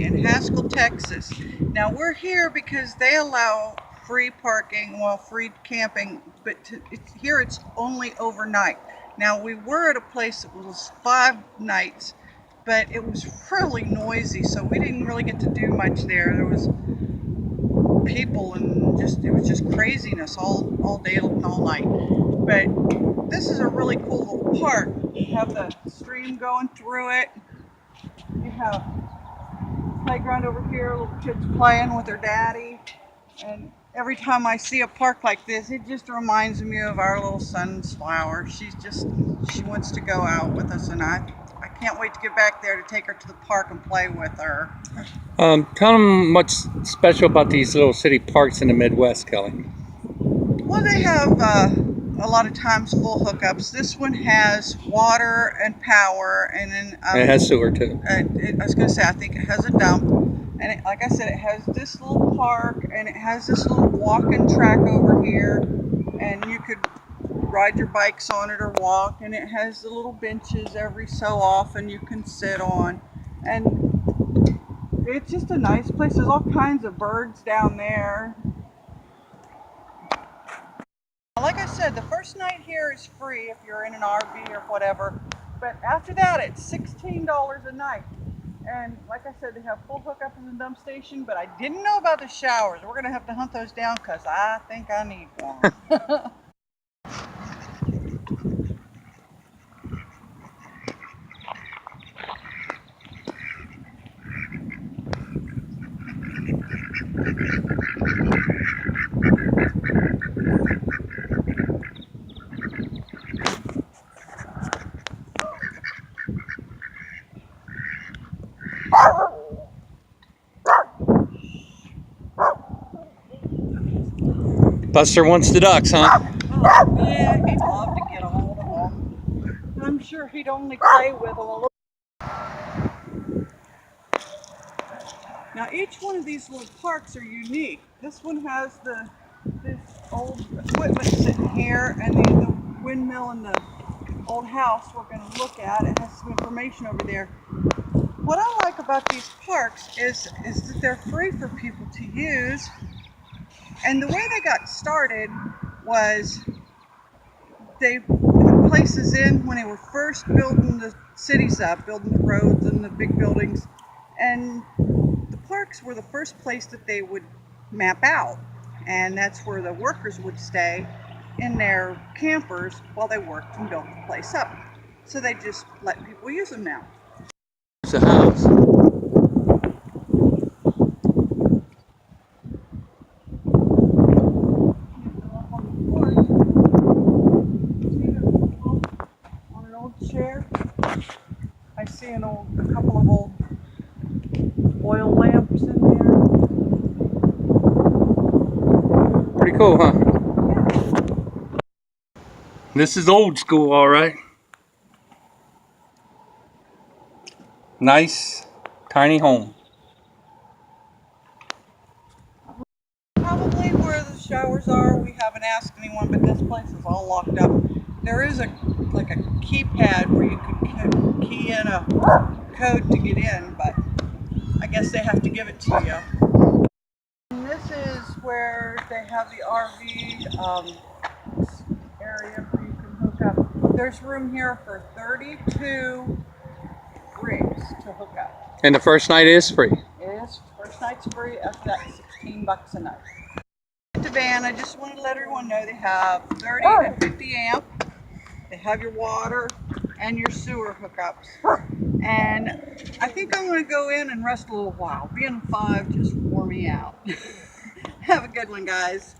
in Haskell, Texas. Now we're here because they allow free parking, well, free camping, but here it's only overnight. Now we were at a place that was 5 nights, but it was really noisy, so we didn't really get to do much there. There was people and it was just craziness all day and all night. But this is a really cool little park. You have the stream going through it. You have playground over here, little kids playing with their daddy. And every time I see a park like this, it just reminds me of our little Sunflower. She wants to go out with us, and I can't wait to get back there to take her to the park and play with her. Tell them what's special about these little city parks in the Midwest, Kelly. Well, they have a lot of times full hookups. This one has water and power, and then it has sewer too. I was going to say, I think it has a dump, and like I said, it has this little park, and it has this little walking track over here, and you could ride your bikes on it or walk, and it has the little benches every so often you can sit on, and it's just a nice place. There's all kinds of birds down there. Like I said, the first night here is free if you're in an RV or whatever, but after that it's $16 a night. And like I said, they have full hookup in the dump station, but I didn't know about the showers. We're gonna have to hunt those down because I think I need one. Buster wants the ducks, huh? Oh, yeah, he'd love to get a hold of them. I'm sure he'd only play with them a little. Now each one of these little parks are unique. This one has this old equipment sitting here, and the windmill and the old house we're going to look at. It has some information over there. What I like about these parks is that they're free for people to use. And the way they got started was they put places in when they were first building the cities up, building the roads and the big buildings. And the parks were the first place that they would map out. And that's where the workers would stay in their campers while they worked and built the place up. So they just let people use them now. It's a house. Chair. I see a couple of old oil lamps in there. Pretty cool, huh? Yeah. This is old school, all right. Nice, tiny home. Probably where the showers are. We haven't asked anyone, but this place is all locked up. There is like a keypad where you can key in a code to get in, but I guess they have to give it to you. And this is where they have the RV area where you can hook up. There's room here for 32 rigs to hook up. And the first night is free. It is. First night's free. After that, $16 a night. The van, I just wanted to let everyone know they have 30 and 50 amp. They have your water and your sewer hookups. And I think I'm going to go in and rest a little while. Being 5 just wore me out. Have a good one, guys.